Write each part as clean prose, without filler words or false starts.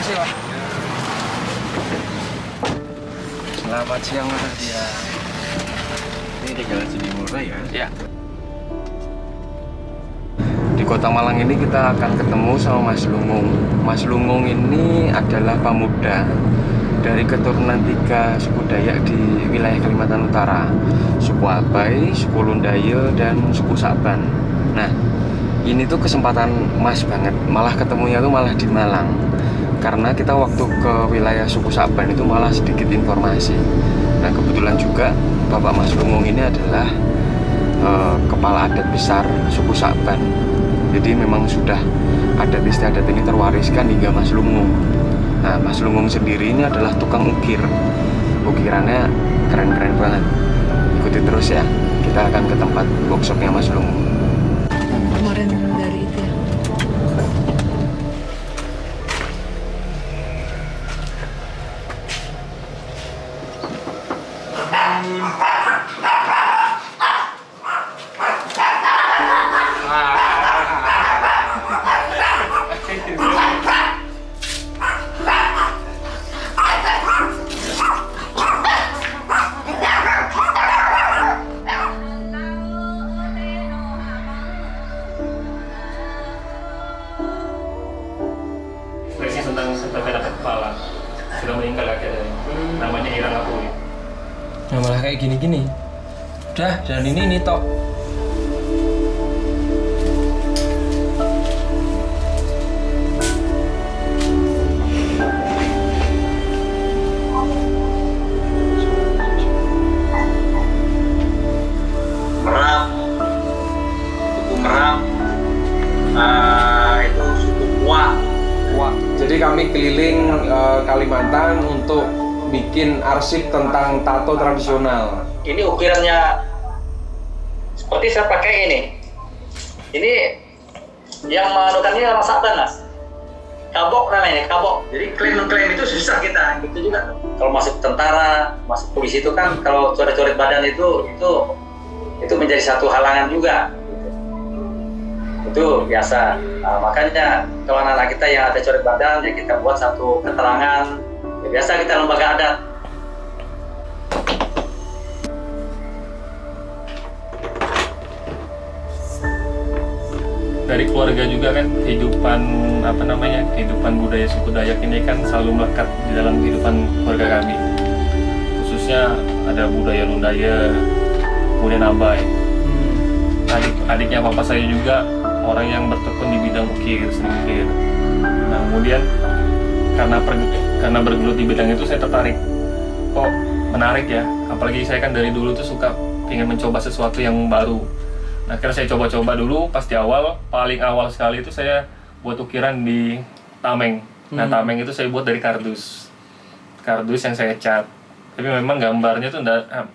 kasih Pak. Selamat siang Mas ya. Ini di Jalan Sidimura ya? Ya. Di Kota Malang ini kita akan ketemu sama Mas Lungung. Mas Lungung ini adalah pemuda dari keturunan 3 suku Dayak di wilayah Kalimantan Utara, suku Abai, suku Lundaye, dan suku Saban. Nah, ini tuh kesempatan Mas banget, malah ketemunya tuh malah di Malang. Karena kita waktu ke wilayah suku Saban itu malah sedikit informasi. Nah, kebetulan juga Bapak Mas Lungung ini adalah kepala adat besar suku Saban. Jadi memang sudah adat istiadat ini terwariskan hingga Mas Lungung. Nah, Mas Lungung sendiri ini adalah tukang ukir. Ukirannya keren-keren banget. Ikuti terus ya. Kita akan ke tempat workshopnya Mas Lungung. Kemarin dari itu ya. Kepala sudah meninggal akhirnya. Namanya Irang Apui. Nah, malah kayak gini-gini. Udah, dan ini tok. Meram, suku Meram, itu suku Kuah. Jadi kami keliling Kalimantan untuk bikin arsip tentang tato tradisional. Ini ukirannya seperti saya pakai ini. Ini yang menukannya orang Saban, Mas. Kabok namanya, kabok. Jadi klaim itu susah kita, gitu juga. Kalau masuk tentara, masuk polisi itu kan kalau coret-coret badan itu menjadi satu halangan juga. Itu biasa. Nah, makanya kalau anak-anak kita yang ada coret badan, ya kita buat satu keterangan. Ya, biasa kita lembaga adat. Dari keluarga juga kan kehidupan budaya suku Dayak ini kan selalu melekat di dalam kehidupan keluarga kami. Khususnya ada budaya Lundaye, kemudian Abai. Adiknya papa saya juga orang yang bertekun di bidang ukir, seni ukir. Nah, kemudian karena bergelut di bidang itu saya tertarik. Kok menarik ya? Apalagi saya kan dari dulu tuh suka ingin mencoba sesuatu yang baru. Nah, akhirnya saya coba-coba dulu. Pas di paling awal sekali itu saya buat ukiran di tameng. Nah, tameng itu saya buat dari kardus yang saya cat. Tapi memang gambarnya tuh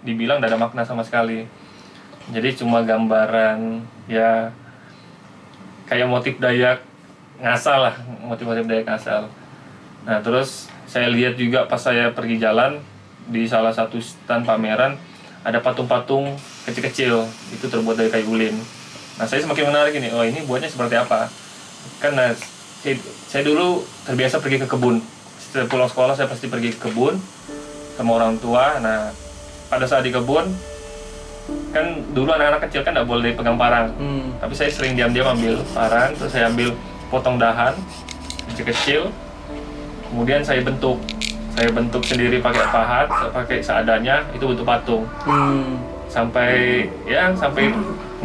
dibilang tidak ada makna sama sekali. Jadi cuma gambaran ya kayak motif Dayak ngasal lah, motif-motif Dayak ngasal. Nah, terus saya lihat juga pas saya pergi jalan di salah satu stand pameran ada patung-patung kecil-kecil itu terbuat dari kayu ulin. Nah, saya semakin menarik ini. Oh, ini buatnya seperti apa? Karena saya dulu terbiasa pergi ke kebun. Setelah pulang sekolah saya pasti pergi ke kebun sama orang tua. Nah, pada saat di kebun kan dulu anak-anak kecil kan nggak boleh pegang parang. Tapi saya sering diam-diam ambil parang, terus saya ambil potong dahan kecil-kecil, kemudian saya bentuk sendiri pakai pahat, pakai seadanya, itu bentuk patung. Sampai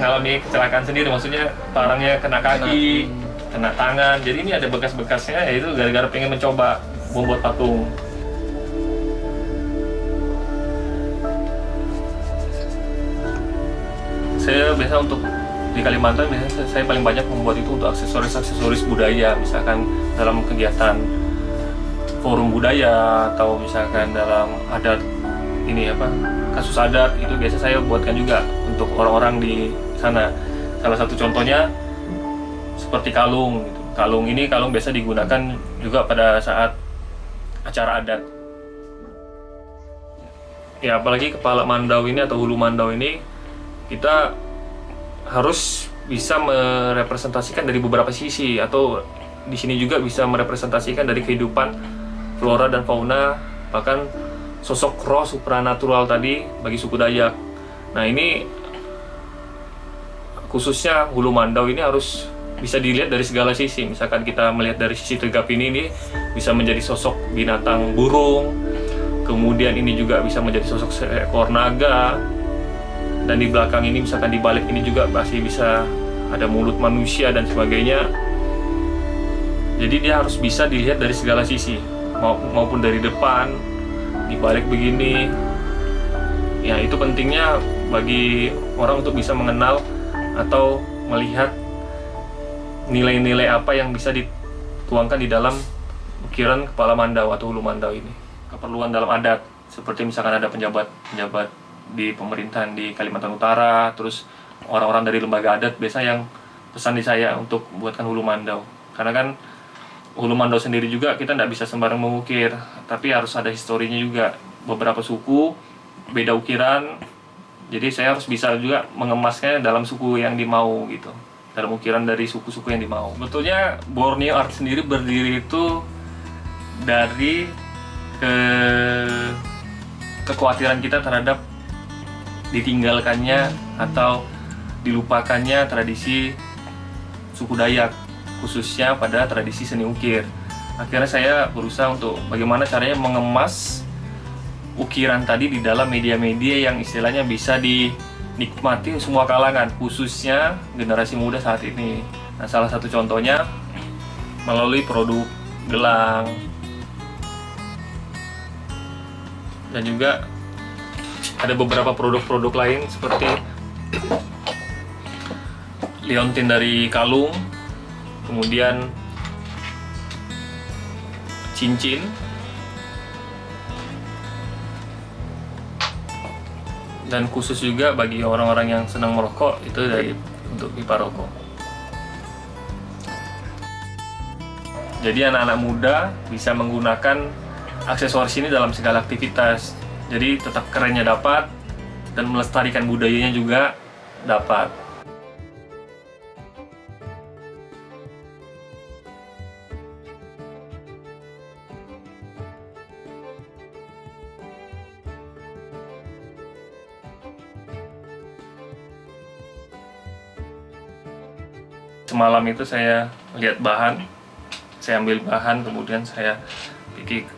ngalami kecelakaan sendiri, maksudnya parangnya kena kaki, kena tangan, jadi ini ada bekas-bekasnya, yaitu gara-gara pengen mencoba membuat patung. Saya biasa untuk di Kalimantan biasanya saya paling banyak membuat itu untuk aksesoris budaya, misalkan dalam kegiatan forum budaya atau misalkan dalam adat kasus adat, itu biasa saya buatkan juga untuk orang-orang di sana. Salah satu contohnya seperti kalung gitu. Kalung biasa digunakan juga pada saat acara adat. Ya, apalagi kepala mandau ini atau hulu mandau ini kita harus bisa merepresentasikan dari beberapa sisi atau di sini juga bisa merepresentasikan dari kehidupan flora dan fauna, bahkan sosok roh supranatural tadi bagi suku Dayak. Nah ini khususnya Hulu Mandau ini harus bisa dilihat dari segala sisi. Misalkan kita melihat dari sisi tegap ini bisa menjadi sosok binatang burung, kemudian ini juga bisa menjadi sosok seekor naga, dan di belakang ini misalkan di balik ini juga masih bisa ada mulut manusia dan sebagainya. Jadi dia harus bisa dilihat dari segala sisi, maupun dari depan, di balik begini. Ya itu pentingnya bagi orang untuk bisa mengenal atau melihat nilai-nilai apa yang bisa dituangkan di dalam ukiran kepala Mandau atau Hulu Mandau ini. Keperluan dalam adat, seperti misalkan ada penjabat di pemerintahan di Kalimantan Utara, terus orang-orang dari lembaga adat biasa yang pesan di saya untuk buatkan Hulu Mandau. Karena kan Hulu Mandau sendiri juga kita tidak bisa sembarang mengukir, tapi harus ada historinya juga. Beberapa suku beda ukiran, jadi saya harus bisa juga mengemasnya dalam suku yang dimau gitu, dalam ukiran dari suku-suku yang dimau. Betulnya Borneo Art sendiri berdiri itu dari kekhawatiran kita terhadap ditinggalkannya atau dilupakannya tradisi suku Dayak, khususnya pada tradisi seni ukir. Akhirnya saya berusaha untuk bagaimana caranya mengemas ukiran tadi di dalam media-media yang istilahnya bisa dinikmati semua kalangan, khususnya generasi muda saat ini. Nah, salah satu contohnya melalui produk gelang, dan juga ada beberapa produk-produk lain seperti liontin dari kalung, kemudian cincin, dan khusus juga bagi orang-orang yang senang merokok itu dari untuk pipa rokok. Jadi anak-anak muda bisa menggunakan aksesoris ini dalam segala aktivitas. Jadi tetap kerennya dapat dan melestarikan budayanya juga dapat. Semalam itu saya lihat bahan, saya ambil bahan, kemudian saya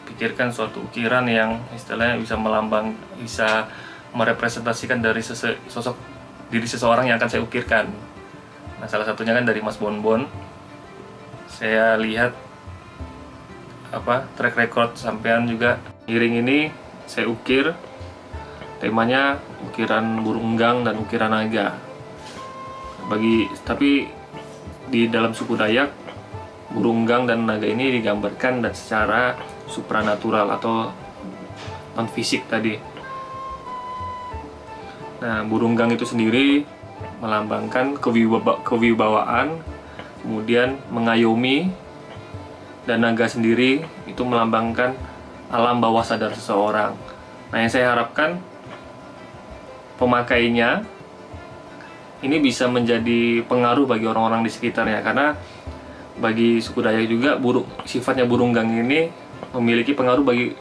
pikirkan suatu ukiran yang istilahnya bisa merepresentasikan dari sosok diri seseorang yang akan saya ukirkan. Nah, salah satunya kan dari Mas Bonbon. Saya lihat track record sampean juga. Giring ini saya ukir, temanya ukiran burung enggang dan ukiran naga. Tapi di dalam suku Dayak, burung enggang dan naga ini digambarkan dan secara supranatural atau non fisik tadi. Nah, burung enggang itu sendiri melambangkan kewibawaan, kemudian mengayomi, dan naga sendiri itu melambangkan alam bawah sadar seseorang. Nah, yang saya harapkan pemakainya ini bisa menjadi pengaruh bagi orang-orang di sekitarnya, karena bagi suku Dayak juga sifatnya burung enggang ini memiliki pengaruh bagi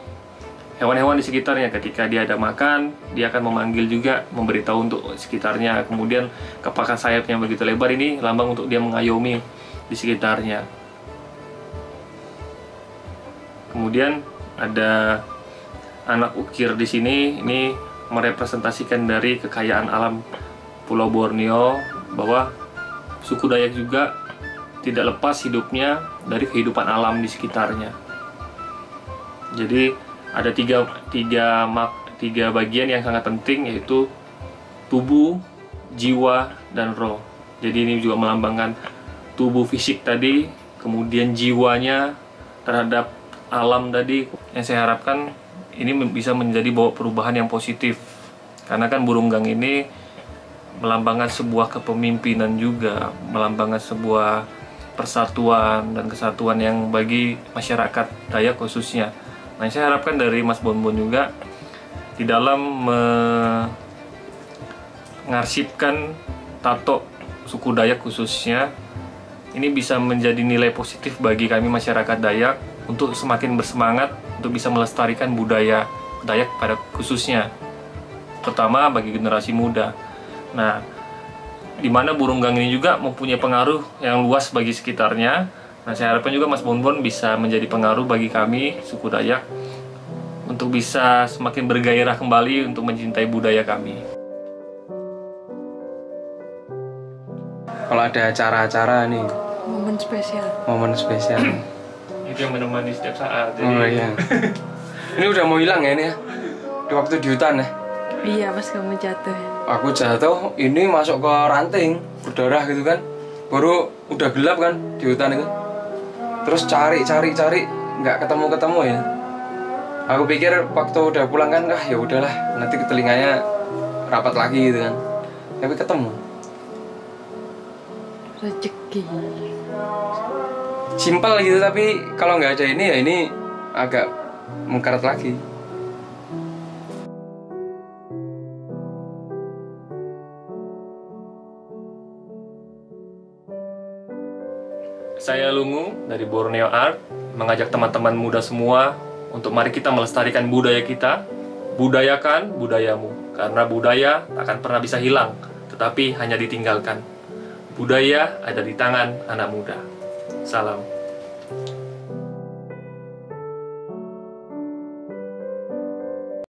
hewan-hewan di sekitarnya. Ketika dia ada makan, dia akan memanggil juga, memberitahu untuk sekitarnya. Kemudian kepakan sayapnya begitu lebar, ini lambang untuk dia mengayomi di sekitarnya. Kemudian ada anak ukir di sini, ini merepresentasikan dari kekayaan alam Pulau Borneo, bahwa suku Dayak juga tidak lepas hidupnya dari kehidupan alam di sekitarnya. Jadi ada tiga bagian yang sangat penting, yaitu tubuh, jiwa, dan roh. Jadi ini juga melambangkan tubuh fisik tadi, kemudian jiwanya terhadap alam tadi. Yang saya harapkan ini bisa menjadi bawa perubahan yang positif, karena kan burung enggang ini melambangkan sebuah kepemimpinan juga, melambangkan sebuah persatuan dan kesatuan yang bagi masyarakat Dayak khususnya. Nah, saya harapkan dari Mas Bonbon juga di dalam mengarsipkan tato suku Dayak khususnya Ini bisa menjadi nilai positif bagi kami masyarakat Dayak untuk semakin bersemangat untuk bisa melestarikan budaya Dayak pada khususnya, pertama bagi generasi muda. Nah, di mana burung gang ini juga mempunyai pengaruh yang luas bagi sekitarnya. Nah, saya harapkan juga Mas Bonbon bisa menjadi pengaruh bagi kami suku Dayak untuk bisa semakin bergairah kembali untuk mencintai budaya kami. Kalau ada acara-acara nih, momen spesial. Itu yang menemani setiap saat. Jadi... Oh iya. Ini udah mau hilang ya ini ya? Di waktu di hutan ya? Iya, pas kamu jatuh. Aku jatuh, ini masuk ke ranting, berdarah gitu kan. Baru udah gelap kan di hutan itu. Terus cari, nggak ketemu ya. Aku pikir waktu udah pulang kan, ya udahlah, nanti ke telinganya rapat lagi gitu kan. Tapi ketemu. Rezeki. Simpel gitu, tapi kalau nggak ada ini ya ini agak mengkarat lagi. Saya Lungu dari Borneo Art mengajak teman-teman muda semua untuk mari kita melestarikan budaya kita, budayakan budayamu, karena budaya tak akan pernah bisa hilang, tetapi hanya ditinggalkan. Budaya ada di tangan anak muda. Salam.